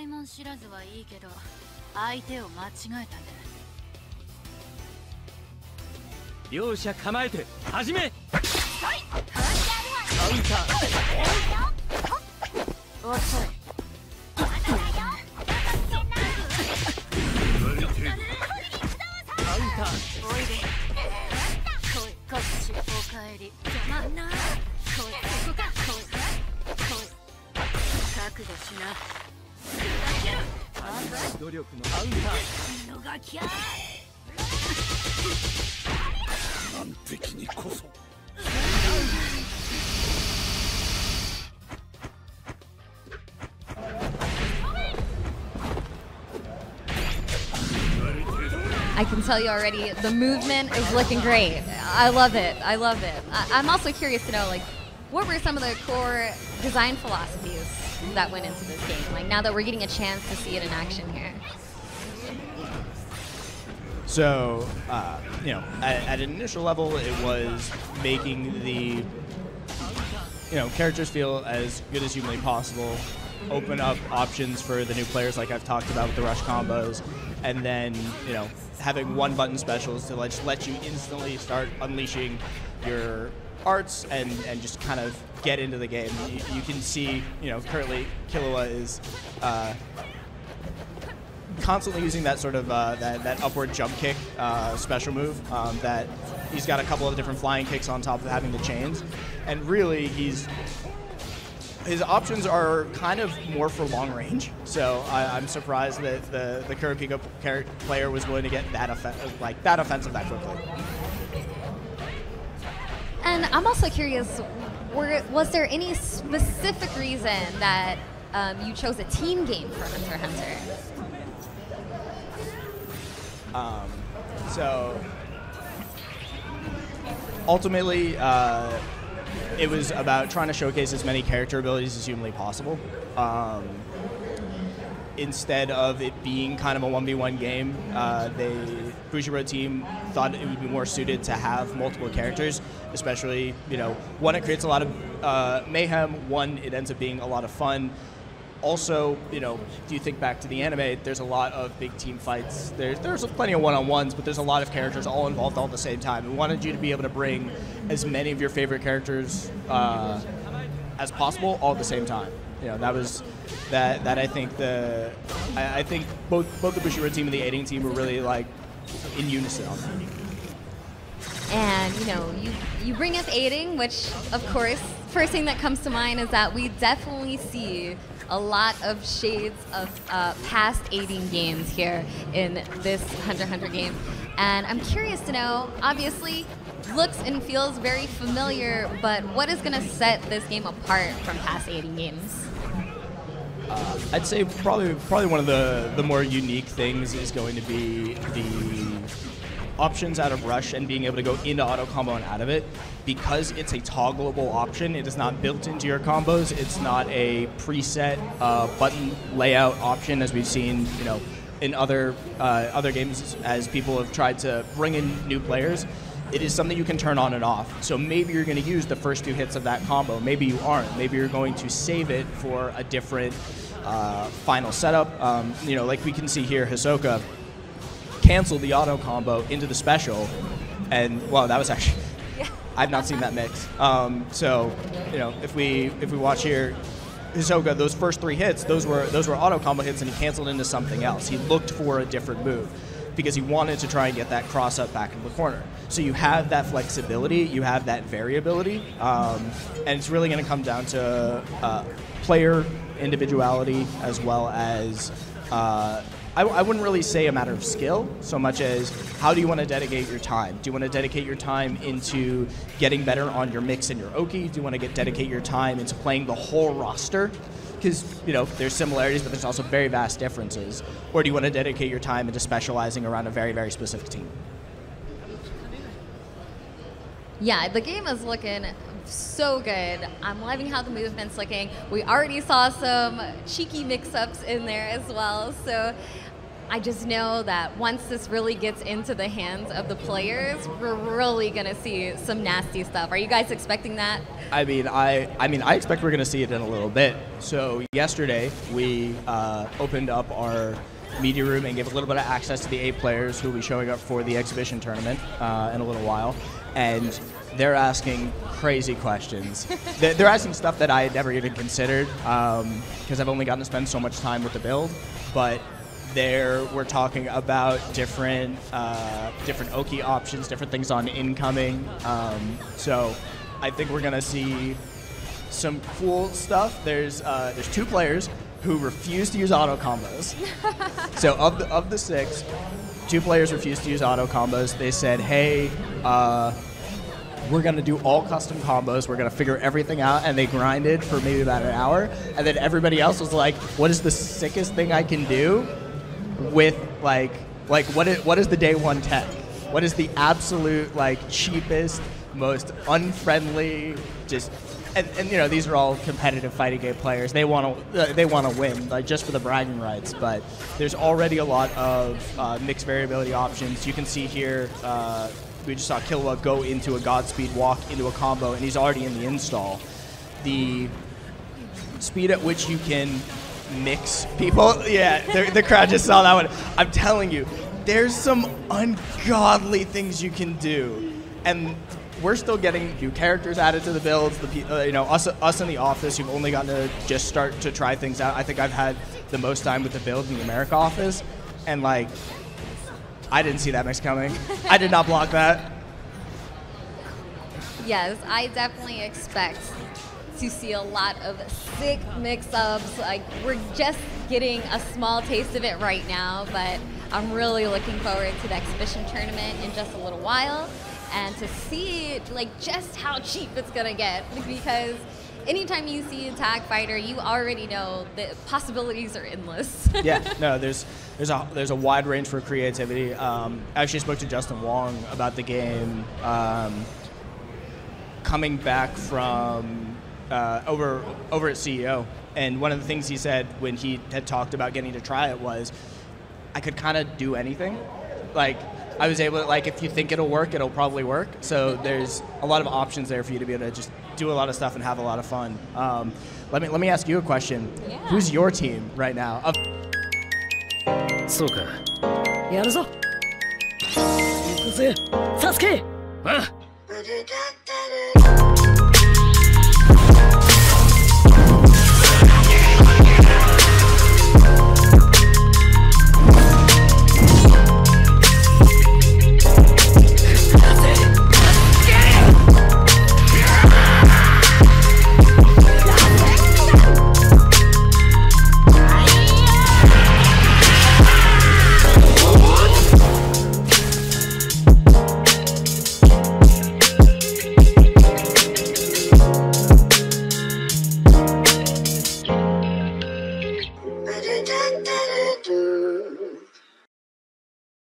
いもん知らずはいいけど、相手を間違えたね。両者構えて始め。カウンター。遅い。カウンター。おいで。こっちおかえり。邪魔な。ここか。こい。覚悟しな。努力のカウンター。のがきゃ。難敵にこそ。I can tell you already, the movement is looking great. I love it. I love it. I'm also curious to know, like, what were some of the core design philosophies that went into this game? Like, now that we're getting a chance to see it in action here. So, at an initial level, it was making the, characters feel as good as humanly possible, open up options for the new players like I've talked about with the rush combos, and then, having one button specials to let you instantly start unleashing your arts and just kind of get into the game. You can see, currently Killua is constantly using that sort of that upward jump kick special move that he's got a couple of different flying kicks on top of having the chains, and really his options are kind of more for long range. So I'm surprised that the Kurapika player was willing to get that offensive that quickly. And I'm also curious, was there any specific reason that you chose a team game for Hunter x Hunter? So ultimately, it was about trying to showcase as many character abilities as humanly possible. Instead of it being kind of a 1v1 game, the Bushiroad team thought it would be more suited to have multiple characters, especially, one, it creates a lot of mayhem, one, it ends up being a lot of fun. Also, if you think back to the anime, there's a lot of big team fights. There's plenty of one-on-ones, but there's a lot of characters all involved all at the same time. We wanted you to be able to bring as many of your favorite characters as possible all at the same time. That was that I think I think both the Bushiroad team and the Aiding team were really in unison on that. And you bring up Aiding, which of course, first thing that comes to mind is that we definitely see a lot of shades of past Aiding games here in this Hunter x Hunter game. And I'm curious to know, obviously, looks and feels very familiar, but what is going to set this game apart from past Aiding games? I'd say probably one of the more unique things is going to be the options out of Rush and being able to go into auto combo and out of it. Because it's a toggleable option, it is not built into your combos. It's not a preset button layout option as we've seen, in other games as people have tried to bring in new players. It is something you can turn on and off. So maybe you're going to use the first two hits of that combo. Maybe you aren't. Maybe you're going to save it for a different final setup. Like we can see here, Hisoka canceled the auto combo into the special, and well, that was actually I've not seen that mix. So if we watch here, Hisoka, those first three hits, those were auto combo hits, and he canceled into something else. He looked for a different move because he wanted to try and get that cross up back in the corner. So you have that flexibility, you have that variability, and it's really going to come down to player individuality as well as I wouldn't really say a matter of skill so much as how do you want to dedicate your time? Do you want to dedicate your time into getting better on your mix and your Oki? Do you want to dedicate your time into playing the whole roster? Because, there's similarities, but there's also very vast differences. Or do you want to dedicate your time into specializing around a very, very specific team? Yeah, the game is looking so good. I'm loving how the movement's looking. We already saw some cheeky mix-ups in there as well. So I just know that once this really gets into the hands of the players, we're really gonna see some nasty stuff. Are you guys expecting that? I mean, I expect we're going to see it in a little bit. So yesterday we opened up our media room and gave a little bit of access to the 8 players who will be showing up for the exhibition tournament in a little while, and they're asking crazy questions. They're asking stuff that I had never even considered because I've only gotten to spend so much time with the build, but we're talking about different Oki options, different things on incoming. So I think we're gonna see some cool stuff. There's 2 players who refuse to use auto combos. So of the 6, 2 players refused to use auto combos. They said, "Hey, we're gonna do all custom combos. We're gonna figure everything out," and they grinded for maybe about an hour. And then everybody else was like, "What is the sickest thing I can do with like what is the day 1 tech? What is the absolute like cheapest, most unfriendly, just and you know, these are all competitive fighting game players. They want to win, like just for the bragging rights. But there's already a lot of mixed variability options. You can see here, we just saw Killua go into a Godspeed walk into a combo, and he's already in the install. The speed at which you can mix people, yeah, the crowd just saw that one. I'm telling you, there's some ungodly things you can do, and we're still getting new characters added to the builds. You know, us in the office, who've only gotten to just start to try things out. I think I've had the most time with the build in the America office, and like, I didn't see that mix coming. I did not block that. Yes, I definitely expect to see a lot of sick mix-ups. Like, we're just getting a small taste of it right now, but I'm really looking forward to the exhibition tournament in just a little while, and to see like just how cheap it's gonna get, because anytime you see a tag fighter, you already know the possibilities are endless. Yeah, no, there's a wide range for creativity. I actually spoke to Justin Wong about the game coming back from over at CEO, and one of the things he said when he had talked about getting to try it was, I could kind of do anything. Like, I was able to, like, if you think it'll work, it'll probably work. So there's a lot of options there for you to be able to just do a lot of stuff and have a lot of fun. Let me ask you a question. Yeah. Who's your team right now? そうか。やるぞ。行くぜ。サスケ。あ。